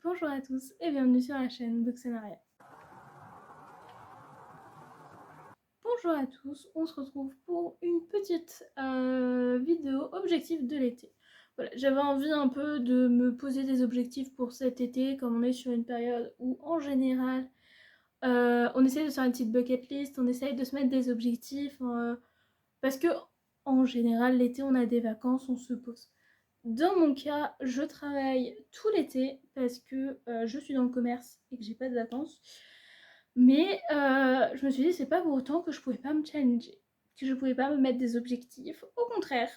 Bonjour à tous et bienvenue sur la chaîne Boxenaria. Bonjour à tous, on se retrouve pour une petite vidéo objectif de l'été. Voilà, j'avais envie un peu de me poser des objectifs pour cet été, comme on est sur une période où en général on essaye de faire une petite bucket list, on essaye de se mettre des objectifs, parce que en général l'été on a des vacances, on se pose. Dans mon cas, je travaille tout l'été parce que je suis dans le commerce et que j'ai pas de vacances. Mais je me suis dit, c'est pas pour autant que je pouvais pas me challenger, que je pouvais pas me mettre des objectifs. Au contraire.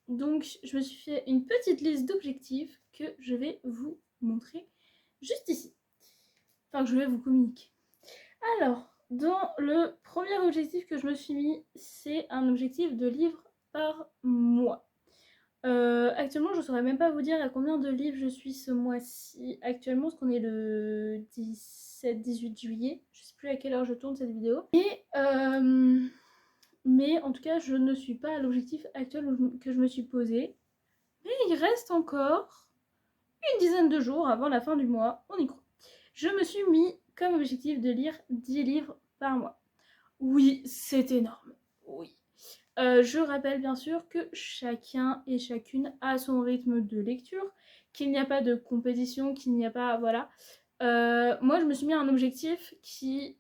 Donc, je me suis fait une petite liste d'objectifs que je vais vous montrer juste ici. Enfin, que je vais vous communiquer. Alors, dans le premier objectif que je me suis mis, c'est un objectif de livres par mois. Actuellement, je saurais même pas vous dire à combien de livres je suis ce mois-ci. Actuellement, parce qu'on est le 17-18 juillet. Je sais plus à quelle heure je tourne cette vidéo. Mais en tout cas, je ne suis pas à l'objectif actuel que je me suis posé. Mais il reste encore une dizaine de jours avant la fin du mois. On y croit. Je me suis mis comme objectif de lire 10 livres par mois. Oui, c'est énorme. Oui. Je rappelle bien sûr que chacun et chacune a son rythme de lecture, qu'il n'y a pas de compétition, qu'il n'y a pas... Voilà. Moi, je me suis mis un objectif qui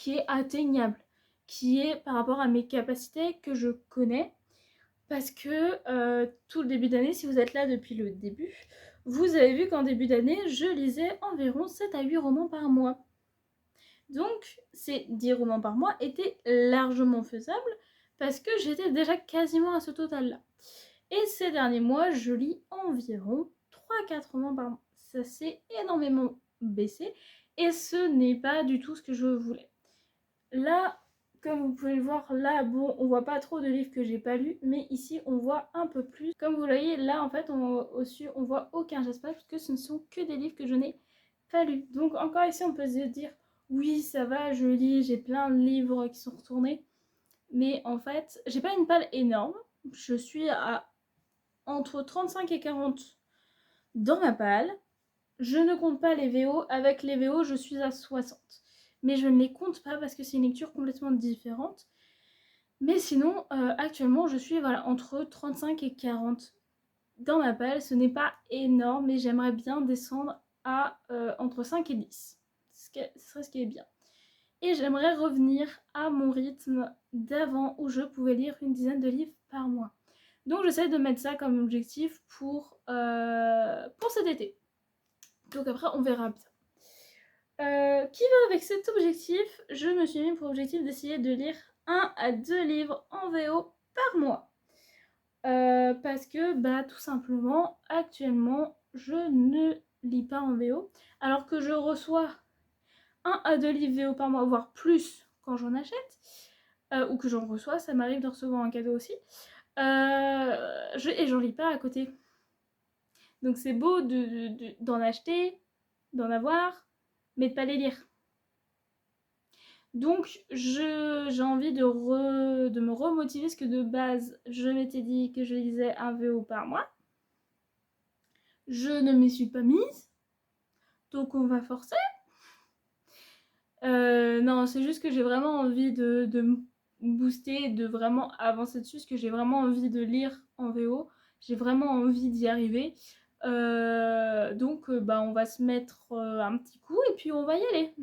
est atteignable, qui est par rapport à mes capacités que je connais, parce que tout le début d'année, si vous êtes là depuis le début, vous avez vu qu'en début d'année, je lisais environ 7 à 8 romans par mois. Donc, ces 10 romans par mois étaient largement faisables parce que j'étais déjà quasiment à ce total-là. Et ces derniers mois, je lis environ 3-4 romans par mois. Ça s'est énormément baissé et ce n'est pas du tout ce que je voulais. Là, comme vous pouvez le voir, là, bon, on voit pas trop de livres que j'ai pas lus, mais ici, on voit un peu plus. Comme vous voyez, là, en fait, au-dessus, on voit aucun espace parce que ce ne sont que des livres que je n'ai pas lus. Donc, encore ici, on peut se dire, oui, ça va, je lis, j'ai plein de livres qui sont retournés. Mais en fait, j'ai pas une palle énorme. Je suis à entre 35 et 40 dans ma palle. Je ne compte pas les VO. Avec les VO, je suis à 60. Mais je ne les compte pas parce que c'est une lecture complètement différente. Mais sinon, actuellement, je suis entre 35 et 40 dans ma palle. Ce n'est pas énorme, mais j'aimerais bien descendre à entre 5 et 10. Ce serait ce qui est bien. Et j'aimerais revenir à mon rythme d'avant où je pouvais lire une dizaine de livres par mois. Donc j'essaie de mettre ça comme objectif pour cet été. Donc après, on verra bien. Qui va avec cet objectif? Je me suis mis pour objectif d'essayer de lire 1 à 2 livres en VO par mois. Parce que, tout simplement, actuellement, je ne lis pas en VO. Alors que je reçois 1 à 2 livres VO par mois, voire plus quand j'en achète. Ou que j'en reçois, ça m'arrive de recevoir un cadeau aussi. Et j'en lis pas à côté. Donc c'est beau d'en acheter, d'en avoir, mais de pas les lire. Donc j'ai envie de me remotiver, parce que de base, je m'étais dit que je lisais un VO par mois. Je ne m'y suis pas mise, donc on va forcer. Non, c'est juste que j'ai vraiment envie de me booster, de vraiment avancer dessus, parce que j'ai vraiment envie de lire en VO. J'ai vraiment envie d'y arriver. Donc on va se mettre un petit coup et puis on va y aller.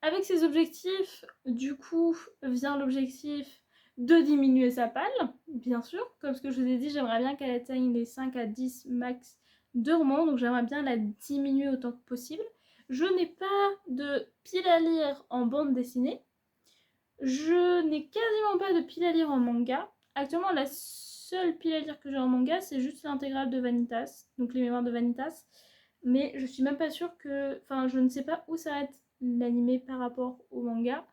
Avec ces objectifs, du coup, vient l'objectif de diminuer sa palle, bien sûr. Comme ce que je vous ai dit, j'aimerais bien qu'elle atteigne les 5 à 10 max de romans, donc j'aimerais bien la diminuer autant que possible. Je n'ai pas de pile à lire en bande dessinée. Je n'ai quasiment pas de pile à lire en manga. Actuellement, la seule pile à lire que j'ai en manga, c'est juste l'intégrale de Vanitas, donc les mémoires de Vanitas. Mais je suis même pas sûre que... Enfin, je ne sais pas où s'arrête l'animé par rapport au manga.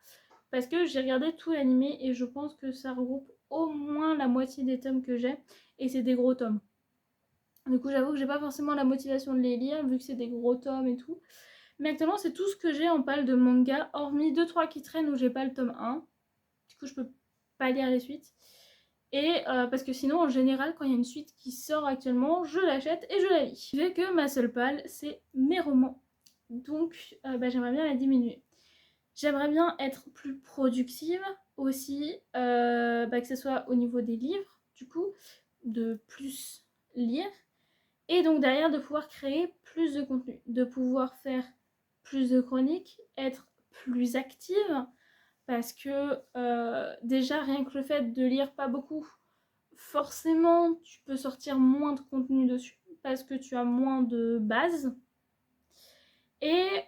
Parce que j'ai regardé tout l'animé et je pense que ça regroupe au moins la moitié des tomes que j'ai. Et c'est des gros tomes. Du coup, j'avoue que j'ai pas forcément la motivation de les lire, vu que c'est des gros tomes et tout. Mais actuellement, c'est tout ce que j'ai en palle de manga, hormis 2-3 qui traînent où j'ai pas le tome 1. Du coup, je peux pas lire les suites. Et parce que sinon, en général, quand il y a une suite qui sort actuellement, je l'achète et je la lis. Ce qui fait que ma seule palle, c'est mes romans. Donc, j'aimerais bien la diminuer. J'aimerais bien être plus productive aussi, que ce soit au niveau des livres, du coup, de plus lire. Et donc derrière, de pouvoir créer plus de contenu, de pouvoir faire plus de chroniques, être plus active, parce que déjà, rien que le fait de lire pas beaucoup, forcément, tu peux sortir moins de contenu dessus, parce que tu as moins de bases. Et,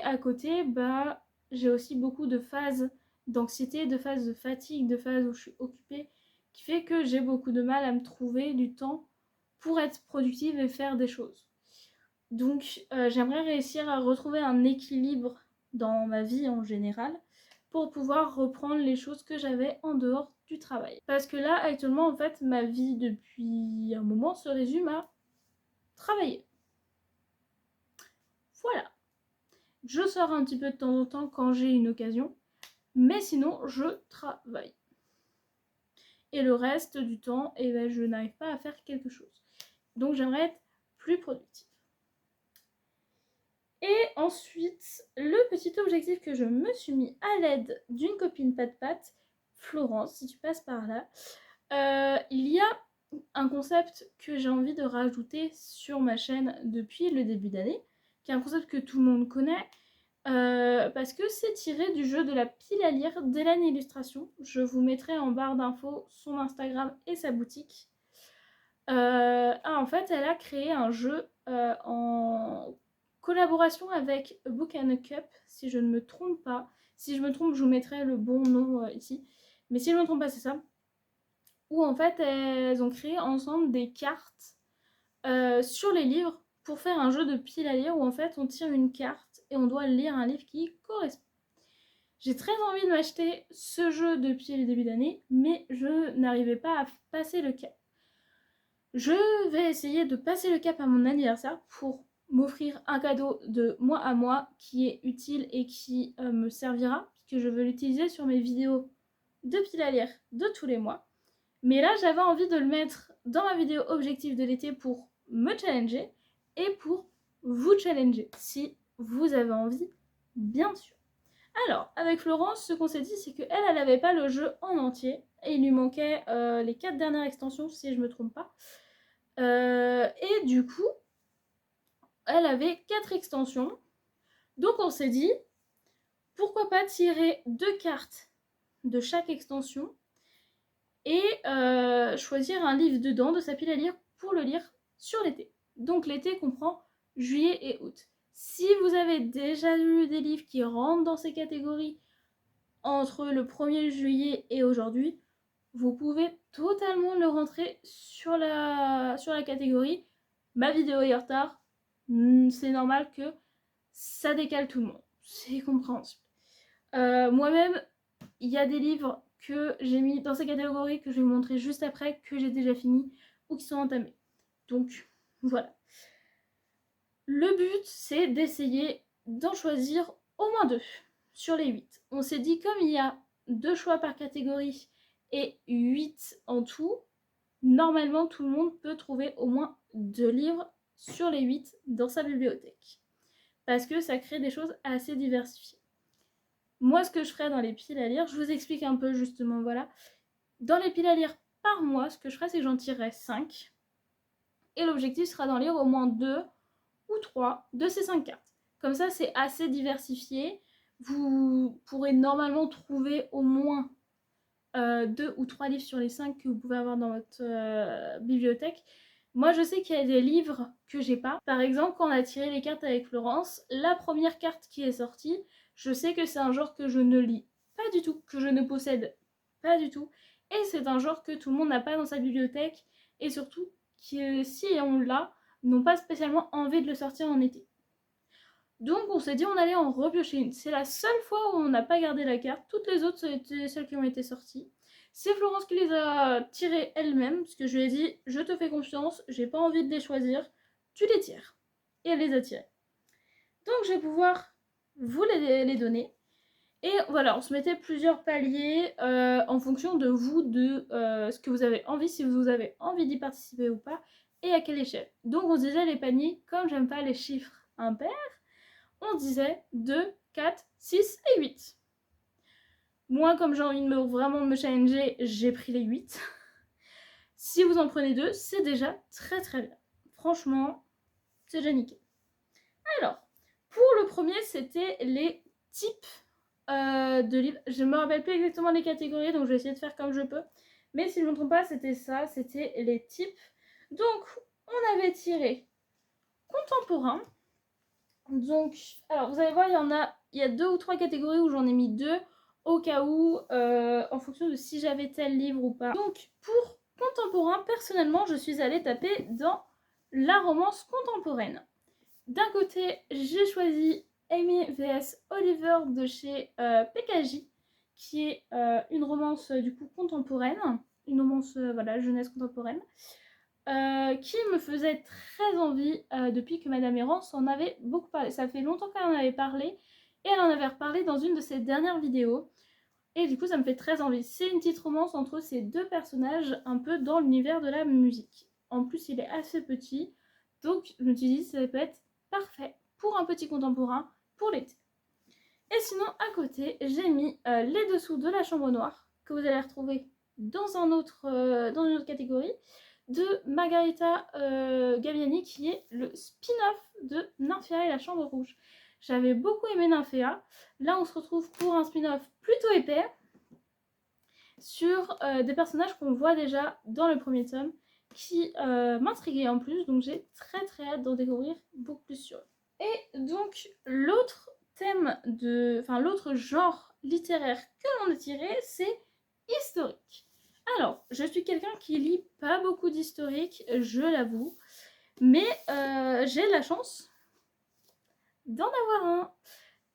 à côté, j'ai aussi beaucoup de phases d'anxiété, de phases de fatigue, de phases où je suis occupée, qui fait que j'ai beaucoup de mal à me trouver du temps pour être productive et faire des choses. Donc j'aimerais réussir à retrouver un équilibre dans ma vie en général pour pouvoir reprendre les choses que j'avais en dehors du travail. Parce que là, actuellement, en fait, ma vie depuis un moment se résume à travailler. Voilà. Je sors un petit peu de temps en temps quand j'ai une occasion, mais sinon, je travaille. Et le reste du temps, je n'arrive pas à faire quelque chose. Donc j'aimerais être plus productive. Et ensuite, le petit objectif que je me suis mis à l'aide d'une copine pat-pat, Florence, si tu passes par là, il y a un concept que j'ai envie de rajouter sur ma chaîne depuis le début d'année, qui est un concept que tout le monde connaît, parce que c'est tiré du jeu de la pile à lire d'Hélène Illustration. Je vous mettrai en barre d'infos son Instagram et sa boutique. En fait, elle a créé un jeu en collaboration avec A Book and a Cup, si je ne me trompe pas. Si je me trompe, je vous mettrai le bon nom ici. Mais si je ne me trompe pas, c'est ça. Où en fait, elles ont créé ensemble des cartes sur les livres pour faire un jeu de pile à lire où en fait on tire une carte et on doit lire un livre qui correspond. J'ai très envie de m'acheter ce jeu depuis le début d'année, mais je n'arrivais pas à passer le cap. Je vais essayer de passer le cap à mon anniversaire pour m'offrir un cadeau de mois à mois qui est utile et qui me servira, puisque je veux l'utiliser sur mes vidéos de pile à lire de tous les mois. Mais là, j'avais envie de le mettre dans ma vidéo objectif de l'été pour me challenger et pour vous challenger, si vous avez envie, bien sûr. Alors, avec Florence, ce qu'on s'est dit, c'est qu'elle, elle n'avait pas le jeu en entier, et il lui manquait les 4 dernières extensions, si je ne me trompe pas. Et du coup, elle avait 4 extensions. Donc on s'est dit, pourquoi pas tirer 2 cartes de chaque extension et choisir un livre dedans de sa pile à lire pour le lire sur l'été. Donc l'été comprend juillet et août. Si vous avez déjà lu des livres qui rentrent dans ces catégories entre le 1er juillet et aujourd'hui, vous pouvez totalement le rentrer sur la catégorie. Ma vidéo est en retard, c'est normal que ça décale tout le monde, c'est compréhensible. Moi-même, il y a des livres que j'ai mis dans ces catégories que je vais vous montrer juste après, que j'ai déjà fini ou qui sont entamés. Donc voilà. Le but, c'est d'essayer d'en choisir au moins 2 sur les 8. On s'est dit, comme il y a 2 choix par catégorie et 8 en tout, normalement tout le monde peut trouver au moins 2 livres sur les 8 dans sa bibliothèque. Parce que ça crée des choses assez diversifiées. Moi, ce que je ferais dans les piles à lire, je vous explique un peu justement, voilà. Dans les piles à lire par mois, ce que je ferais, c'est que j'en tirerais 5. Et l'objectif sera d'en lire au moins 2 ou 3 de ces 5 cartes. Comme ça, c'est assez diversifié. Vous pourrez normalement trouver au moins 2 ou 3 livres sur les 5 que vous pouvez avoir dans votre bibliothèque. Moi, je sais qu'il y a des livres que j'ai pas. Par exemple, quand on a tiré les cartes avec Florence, la première carte qui est sortie, je sais que c'est un genre que je ne lis pas du tout, que je ne possède pas du tout. Et c'est un genre que tout le monde n'a pas dans sa bibliothèque. Et surtout, qui, si on l'a, n'ont pas spécialement envie de le sortir en été. Donc on s'est dit on allait en repiocher une. C'est la seule fois où on n'a pas gardé la carte. Toutes les autres, c'était celles qui ont été sorties. C'est Florence qui les a tirées elle-même, parce que je lui ai dit, je te fais confiance, j'ai pas envie de les choisir, tu les tires. Et elle les a tirées. Donc je vais pouvoir vous les donner. Et voilà, on se mettait plusieurs paliers en fonction de vous, de ce que vous avez envie, si vous avez envie d'y participer ou pas, et à quelle échelle. Donc on disait les paniers, comme j'aime pas les chiffres impairs, on disait 2, 4, 6 et 8. Moi, comme j'ai envie de vraiment me challenger, j'ai pris les 8. Si vous en prenez 2, c'est déjà très très bien. Franchement, c'est déjà nickel. Alors, pour le premier, c'était les types de livres. Je me rappelle plus exactement les catégories, donc je vais essayer de faire comme je peux. Mais si je ne me trompe pas, c'était ça, c'était les types. Donc, on avait tiré contemporain. Donc, alors vous allez voir, il y a 2 ou 3 catégories où j'en ai mis 2 au cas où, en fonction de si j'avais tel livre ou pas. Donc, pour contemporain, personnellement, je suis allée taper dans la romance contemporaine. D'un côté, j'ai choisi Amy vs Oliver de chez PKJ, qui est une romance du coup contemporaine, une romance voilà, jeunesse contemporaine, qui me faisait très envie depuis que Madame Errance en avait beaucoup parlé. Ça fait longtemps qu'elle en avait parlé, et elle en avait reparlé dans une de ses dernières vidéos. Et du coup, ça me fait très envie. C'est une petite romance entre ces deux personnages, un peu dans l'univers de la musique. En plus, il est assez petit, donc je me suis dit, ça peut être parfait pour un petit contemporain pour l'été. Et sinon, à côté, j'ai mis les dessous de la chambre noire, que vous allez retrouver dans une autre catégorie, de Margarita Gaviani, qui est le spin-off de Nymphéa et la chambre rouge. J'avais beaucoup aimé Nymphéa. Là, on se retrouve pour un spin-off plutôt épais sur des personnages qu'on voit déjà dans le premier tome, qui m'intriguaient en plus, donc j'ai très très hâte d'en découvrir beaucoup plus sur eux. Et donc, l'autre genre littéraire que l'on a tiré, c'est historique. Alors, je suis quelqu'un qui lit pas beaucoup d'historique, je l'avoue, mais j'ai la chance d'en avoir un.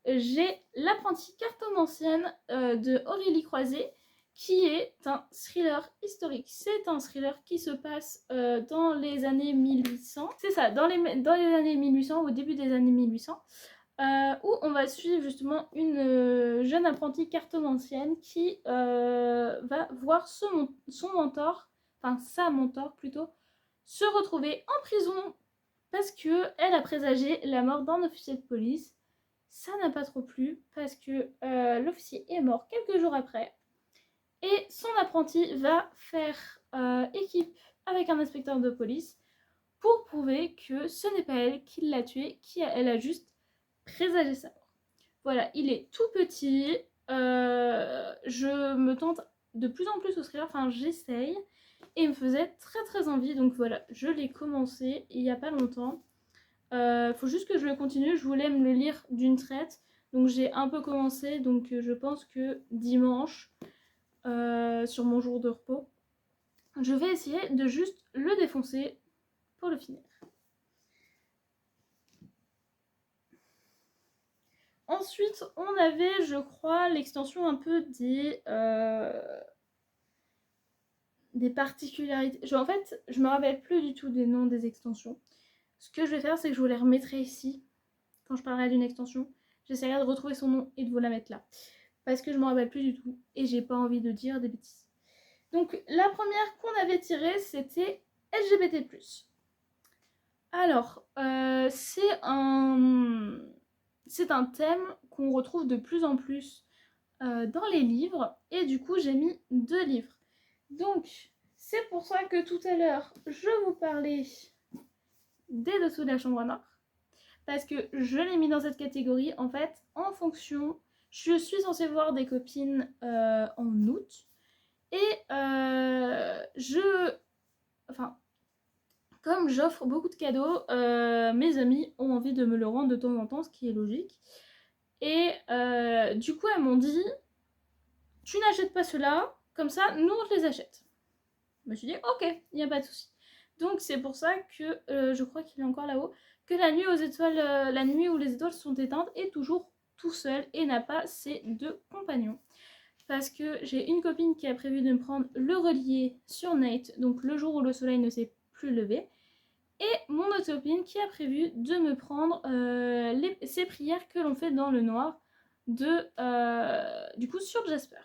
J'ai L'Apprentie cartomancienne de Aurélie Croiset, qui est un thriller historique. C'est un thriller qui se passe dans les années 1800. C'est ça, dans les années 1800, au début des années 1800, où on va suivre justement une jeune apprentie cartomancienne qui va voir son mentor, enfin sa mentor plutôt, se retrouver en prison parce qu'elle a présagé la mort d'un officier de police. Ça n'a pas trop plu parce que l'officier est mort quelques jours après. Et son apprenti va faire équipe avec un inspecteur de police pour prouver que ce n'est pas elle qui l'a tué, elle a juste présagé sa mort. Voilà, il est tout petit. Je me tente de plus en plus au thriller, enfin j'essaye. Et il me faisait très très envie, donc voilà, je l'ai commencé il n'y a pas longtemps. Faut juste que je le continue, je voulais me le lire d'une traite, donc j'ai un peu commencé, donc je pense que dimanche, sur mon jour de repos, je vais essayer de juste le défoncer pour le finir. Ensuite, on avait, je crois, l'extension un peu des particularités. En fait, je me rappelle plus du tout des noms des extensions. Ce que je vais faire, c'est que je vous les remettrai ici, quand je parlerai d'une extension. J'essaierai de retrouver son nom et de vous la mettre là. Parce que je me rappelle plus du tout et j'ai pas envie de dire des bêtises. Donc, la première qu'on avait tirée, c'était LGBT+. Alors, c'est un thème qu'on retrouve de plus en plus dans les livres, et du coup j'ai mis 2 livres. Donc c'est pour ça que tout à l'heure je vous parlais des dessous de la chambre noire, parce que je l'ai mis dans cette catégorie en fait en fonction. Je suis censée voir des copines en août, et comme j'offre beaucoup de cadeaux, mes amis ont envie de me le rendre de temps en temps, ce qui est logique. Et du coup, elles m'ont dit, tu n'achètes pas ceux-là, comme ça, nous on te les achète. Je me suis dit, ok, il n'y a pas de souci. Donc c'est pour ça que, je crois qu'il est encore là-haut, que la nuit la nuit où les étoiles sont éteintes est toujours tout seul et n'a pas ses 2 compagnons. Parce que j'ai une copine qui a prévu de me prendre le relier sur Nate, donc le jour où le soleil ne s'est plus levé. Et mon autre copine qui a prévu de me prendre ces prières que l'on fait dans le noir du coup sur Jasper.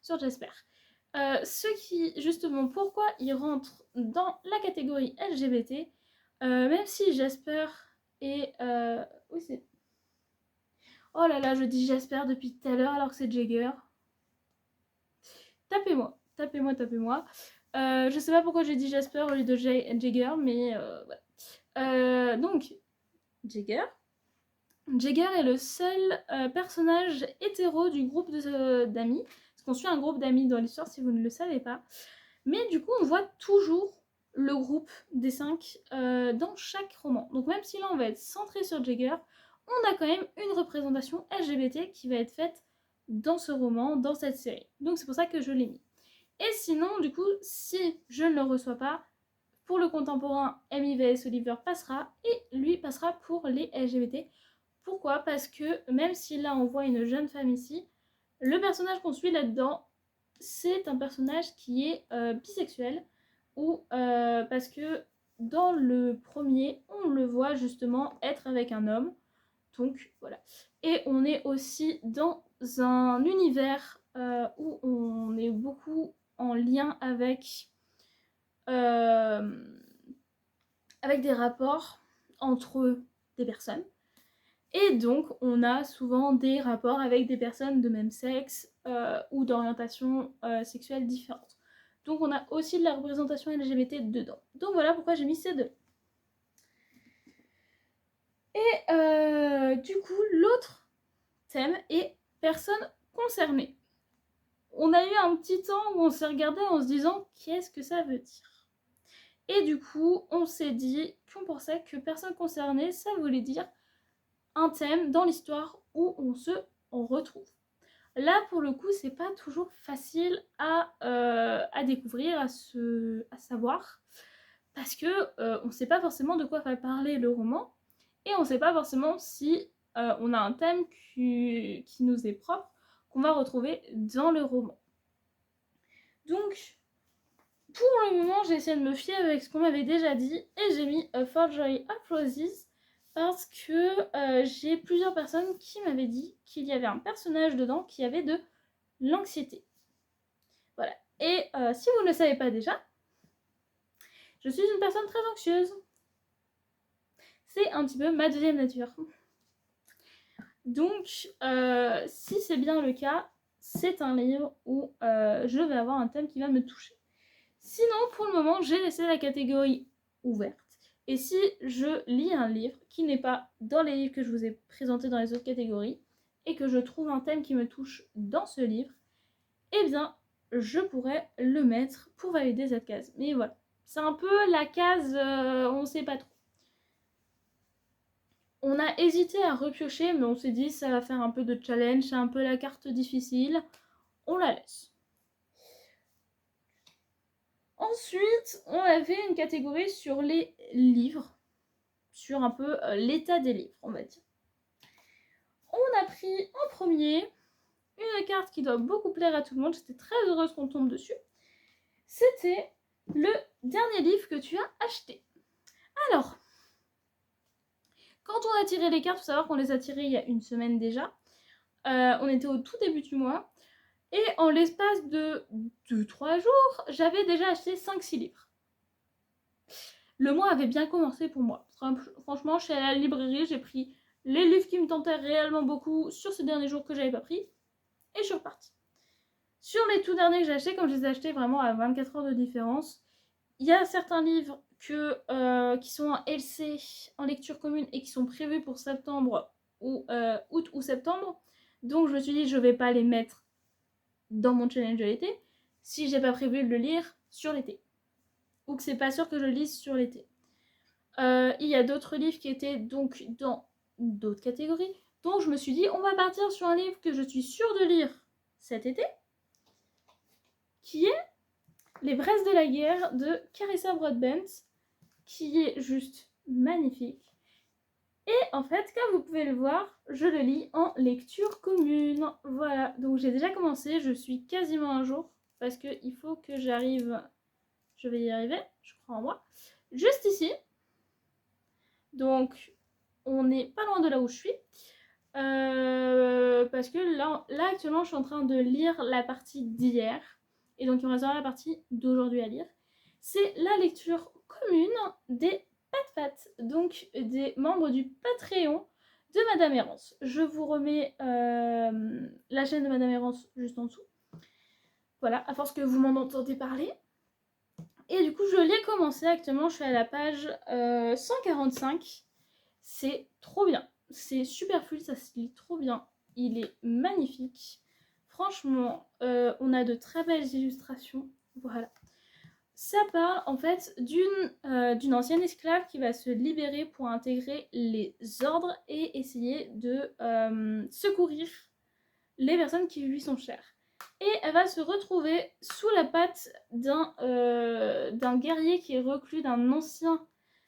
Ce qui, justement, pourquoi il rentre dans la catégorie LGBT, même si Jasper est... oui, c'est... Oh là là, je dis Jasper depuis tout à l'heure alors que c'est Jagger. Tapez-moi. Je sais pas pourquoi j'ai dit Jasper au lieu de Jagger, mais voilà. Donc, Jagger est le seul personnage hétéro du groupe d'amis. Parce qu'on suit un groupe d'amis dans l'histoire si vous ne le savez pas. Mais du coup, on voit toujours le groupe des 5 dans chaque roman. Donc même si là, on va être centré sur Jagger, on a quand même une représentation LGBT qui va être faite dans ce roman, dans cette série. Donc c'est pour ça que je l'ai mis. Et sinon, du coup, si je ne le reçois pas, pour le contemporain, Amy vs Oliver passera et lui passera pour les LGBT. Pourquoi ? Parce que même si là on voit une jeune femme ici, le personnage qu'on suit là-dedans, c'est un personnage qui est bisexuel, ou parce que dans le premier, on le voit justement être avec un homme. Donc voilà. Et on est aussi dans un univers où on est beaucoup en lien avec des rapports entre des personnes. Et donc, on a souvent des rapports avec des personnes de même sexe ou d'orientation sexuelle différente. Donc, on a aussi de la représentation LGBT dedans. Donc, voilà pourquoi j'ai mis ces deux. Et du coup, l'autre thème est personnes concernées. On a eu un petit temps où on s'est regardé en se disant qu'est-ce que ça veut dire. Et du coup, on s'est dit qu'on pensait que personnes concernées, ça voulait dire un thème dans l'histoire où on se retrouve. Là, pour le coup, c'est pas toujours facile à découvrir, à savoir, parce que on sait pas forcément de quoi va parler le roman, et on sait pas forcément si on a un thème qui nous est propre, qu'on va retrouver dans le roman. Donc, pour le moment, j'ai essayé de me fier avec ce qu'on m'avait déjà dit, et j'ai mis A Forgery of Roses, parce que j'ai plusieurs personnes qui m'avaient dit qu'il y avait un personnage dedans qui avait de l'anxiété. Voilà. Et si vous ne le savez pas déjà, je suis une personne très anxieuse. C'est un petit peu ma deuxième nature. Donc, si c'est bien le cas, c'est un livre où je vais avoir un thème qui va me toucher. Sinon, pour le moment, j'ai laissé la catégorie ouverte. Et si je lis un livre qui n'est pas dans les livres que je vous ai présentés dans les autres catégories, et que je trouve un thème qui me touche dans ce livre, eh bien, je pourrais le mettre pour valider cette case. Mais voilà, c'est un peu la case, on ne sait pas trop. On a hésité à repiocher, mais on s'est dit ça va faire un peu de challenge, c'est un peu la carte difficile. On la laisse. Ensuite, on avait une catégorie sur les livres, sur un peu l'état des livres, on va dire. On a pris en premier une carte qui doit beaucoup plaire à tout le monde, j'étais très heureuse qu'on tombe dessus. C'était le dernier livre que tu as acheté. Alors, quand on a tiré les cartes, il faut savoir qu'on les a tirées il y a une semaine déjà. On était au tout début du mois. Et en l'espace de 2-3 jours, j'avais déjà acheté 5-6 livres. Le mois avait bien commencé pour moi. Franchement, je suis allée à la librairie, j'ai pris les livres qui me tentaient réellement beaucoup sur ces derniers jours que j'avais pas pris. Et je suis repartie. Sur les tout derniers que j'ai achetés, comme je les ai achetés vraiment à 24 heures de différence, il y a certains livres qui sont en LC, en lecture commune, et qui sont prévus pour septembre, ou août ou septembre. Donc je me suis dit, je vais pas les mettre dans mon challenge de l'été si j'ai pas prévu de le lire sur l'été, ou que c'est pas sûr que je le lise sur l'été. Il y a d'autres livres qui étaient donc dans d'autres catégories, donc je me suis dit on va partir sur un livre que je suis sûre de lire cet été, qui est Les Braises de la guerre de Carissa Broadbent, qui est juste magnifique. Et en fait, comme vous pouvez le voir, je le lis en lecture commune. Voilà, donc j'ai déjà commencé, je suis quasiment un jour, parce qu'il faut que j'arrive, je vais y arriver, je crois en moi, juste ici. Donc, on n'est pas loin de là où je suis. parce que là actuellement je suis en train de lire la partie d'hier et donc il me restera la partie d'aujourd'hui à lire. C'est la lecture commune des Pat, donc des membres du Patreon de Madame Errance. Je vous remets la chaîne de Madame Errance juste en dessous. Voilà, à force que vous m'en entendez parler. Et du coup, je l'ai commencé actuellement, je suis à la page 145. C'est trop bien. C'est super fluide, ça se lit trop bien. Il est magnifique. Franchement, on a de très belles illustrations. Voilà. Ça part en fait d'une ancienne esclave qui va se libérer pour intégrer les ordres et essayer de secourir les personnes qui lui sont chères. Et elle va se retrouver sous la patte d'un guerrier qui est reclus, d'un ancien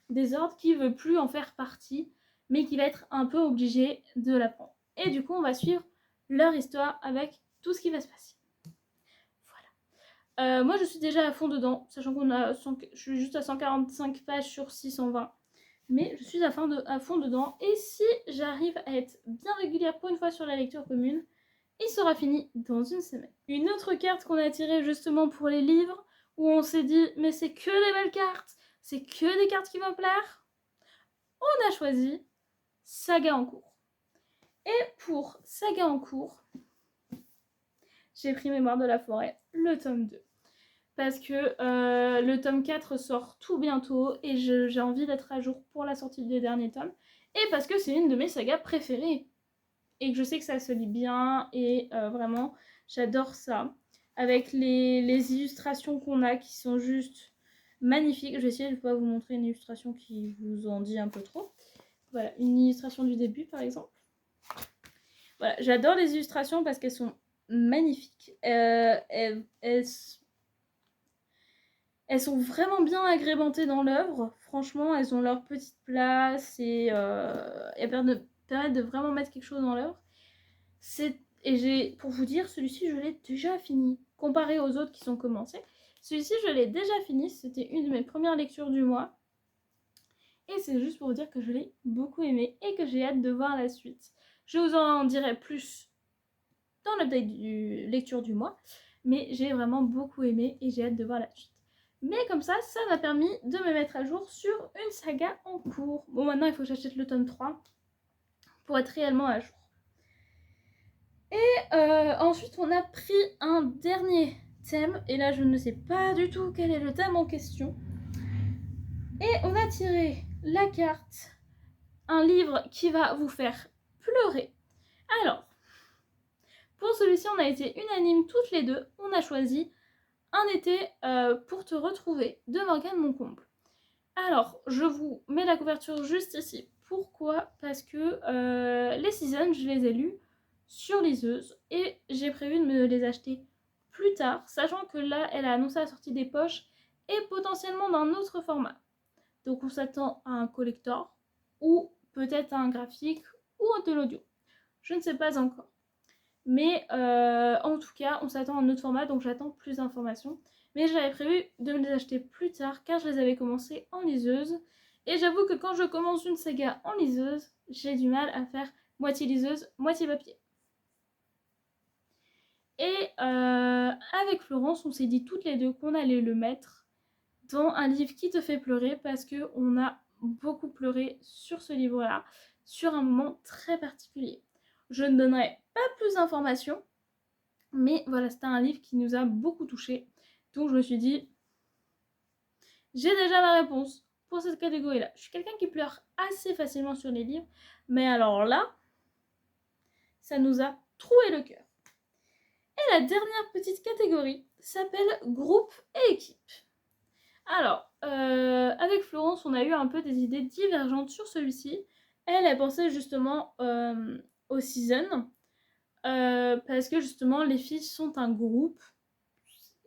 des ordres qui veut plus en faire partie, mais qui va être un peu obligé de la prendre. Et du coup, on va suivre leur histoire avec tout ce qui va se passer. Voilà. Moi, je suis déjà à fond dedans, sachant je suis juste à 145 pages sur 620. Mais je suis à fond dedans. Et si j'arrive à être bien régulière pour une fois sur la lecture commune, il sera fini dans une semaine. Une autre carte qu'on a tirée justement pour les livres, où on s'est dit, mais c'est que des belles cartes, c'est que des cartes qui vont plaire. On a choisi Saga en cours. Et pour Saga en cours, j'ai pris Mémoire de la forêt, le tome 2. Parce que le tome 4 sort tout bientôt et j'ai envie d'être à jour pour la sortie des derniers tomes. Et parce que c'est une de mes sagas préférées. Et que je sais que ça se lit bien et vraiment, j'adore ça. Avec les illustrations qu'on a qui sont juste magnifiques. Je vais essayer de pouvoir vous montrer une illustration qui vous en dit un peu trop. Voilà, une illustration du début par exemple. Voilà, j'adore les illustrations parce qu'elles sont magnifiques. Elles sont vraiment bien agrémentées dans l'œuvre. Franchement, elles ont leur petite place et elles permettent de vraiment mettre quelque chose dans l'œuvre. Pour vous dire, celui-ci, je l'ai déjà fini. Comparé aux autres qui sont commencés, celui-ci, je l'ai déjà fini. C'était une de mes premières lectures du mois. Et c'est juste pour vous dire que je l'ai beaucoup aimé et que j'ai hâte de voir la suite. Je vous en dirai plus dans l'update du lecture du mois. Mais j'ai vraiment beaucoup aimé et j'ai hâte de voir la suite. Mais comme ça m'a permis de me mettre à jour sur une saga en cours. Bon, maintenant, il faut que j'achète le tome 3 pour être réellement à jour. Et ensuite, on a pris un dernier thème. Et là, je ne sais pas du tout quel est le thème en question. Et on a tiré la carte, un livre qui va vous faire pleurer. Alors, pour celui-ci, on a été unanimes toutes les deux. On a choisi Un été pour te retrouver de Morgane Moncomble. Alors, je vous mets la couverture juste ici. Pourquoi ? Parce que les seasons, je les ai lus sur liseuse et j'ai prévu de me les acheter plus tard, sachant que là, elle a annoncé la sortie des poches et potentiellement d'un autre format. Donc on s'attend à un collector ou peut-être à un graphique ou de l'audio. Je ne sais pas encore. Mais en tout cas, on s'attend à un autre format, donc j'attends plus d'informations. Mais j'avais prévu de me les acheter plus tard car je les avais commencés en liseuse. Et j'avoue que quand je commence une saga en liseuse, j'ai du mal à faire moitié liseuse, moitié papier. Et avec Florence, on s'est dit toutes les deux qu'on allait le mettre dans un livre qui te fait pleurer parce qu'on a beaucoup pleuré sur ce livre-là, sur un moment très particulier. Je ne donnerai pas plus d'informations, mais voilà, c'était un livre qui nous a beaucoup touchés. Donc je me suis dit, j'ai déjà ma réponse pour cette catégorie-là. Je suis quelqu'un qui pleure assez facilement sur les livres, mais alors là, ça nous a troué le cœur. Et la dernière petite catégorie s'appelle groupe et équipe. Alors, avec Florence, on a eu un peu des idées divergentes sur celui-ci. Elle pensait justement aux seasons, parce que justement, les filles sont un groupe.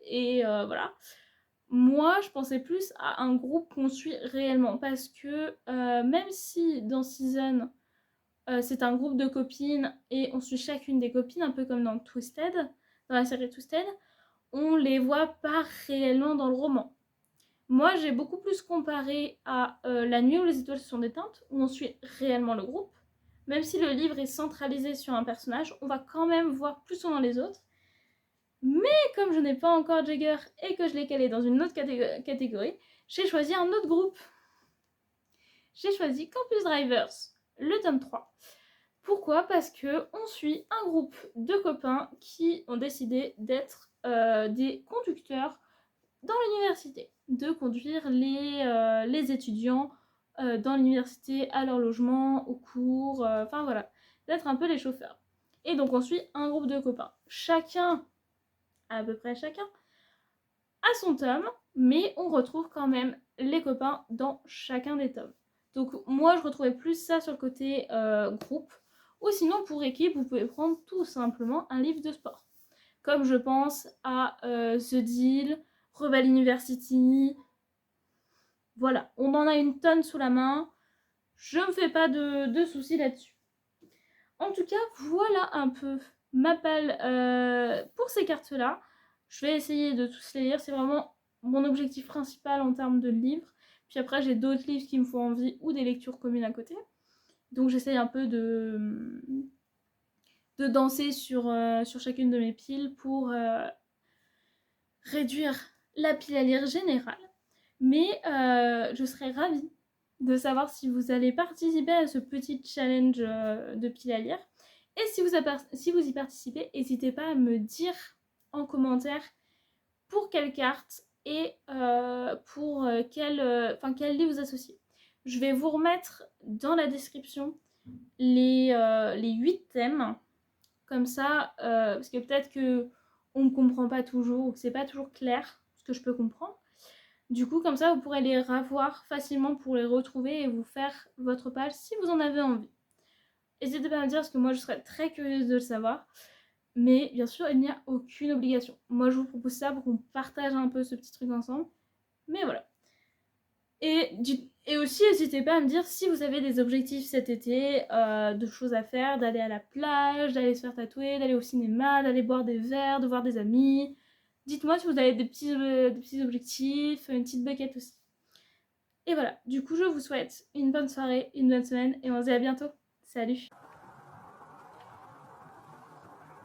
Et voilà. Moi, je pensais plus à un groupe qu'on suit réellement, parce que même si dans Season, c'est un groupe de copines et on suit chacune des copines, un peu comme dans Twisted, dans la série Twisted, on les voit pas réellement dans le roman. Moi, j'ai beaucoup plus comparé à La nuit où les étoiles se sont éteintes, où on suit réellement le groupe, Même si le livre est centralisé sur un personnage, on va quand même voir plus souvent les autres. Mais comme je n'ai pas encore Jagger et que je l'ai calé dans une autre catégorie, j'ai choisi un autre groupe. J'ai choisi Campus Drivers, le tome 3. Pourquoi? Parce qu'on suit un groupe de copains qui ont décidé d'être des conducteurs dans l'université, de conduire les étudiants dans l'université, à leur logement, au cours, enfin voilà, d'être un peu les chauffeurs. Et donc on suit un groupe de copains. Chacun, à peu près chacun, a son tome, mais on retrouve quand même les copains dans chacun des tomes. Donc moi je retrouvais plus ça sur le côté groupe, ou sinon pour équipe vous pouvez prendre tout simplement un livre de sport. Comme je pense à The Deal, Rebel University, voilà, on en a une tonne sous la main, je me fais pas de soucis là-dessus. En tout cas, voilà un peu ma palle pour ces cartes-là. Je vais essayer de tous les lire, c'est vraiment mon objectif principal en termes de livres. Puis après, j'ai d'autres livres qui me font envie ou des lectures communes à côté. Donc j'essaye un peu de danser sur chacune de mes piles pour réduire la pile à lire générale. Mais je serais ravie de savoir si vous allez participer à ce petit challenge de pile à lire. Et si vous y participez, n'hésitez pas à me dire en commentaire pour quelle carte et pour quel livre vous associez. Je vais vous remettre dans la description les 8 thèmes. Comme ça, parce que peut-être qu'on ne comprend pas toujours ou que c'est pas toujours clair ce que je peux comprendre. Du coup, comme ça, vous pourrez les revoir facilement pour les retrouver et vous faire votre page si vous en avez envie. N'hésitez pas à me dire parce que moi je serais très curieuse de le savoir. Mais bien sûr, il n'y a aucune obligation. Moi je vous propose ça pour qu'on partage un peu ce petit truc ensemble. Mais voilà. Et aussi, n'hésitez pas à me dire si vous avez des objectifs cet été, de choses à faire, d'aller à la plage, d'aller se faire tatouer, d'aller au cinéma, d'aller boire des verres, de voir des amis. Dites-moi si vous avez des petits objectifs, une petite bucket aussi. Et voilà, du coup je vous souhaite une bonne soirée, une bonne semaine et on se dit à bientôt. Salut!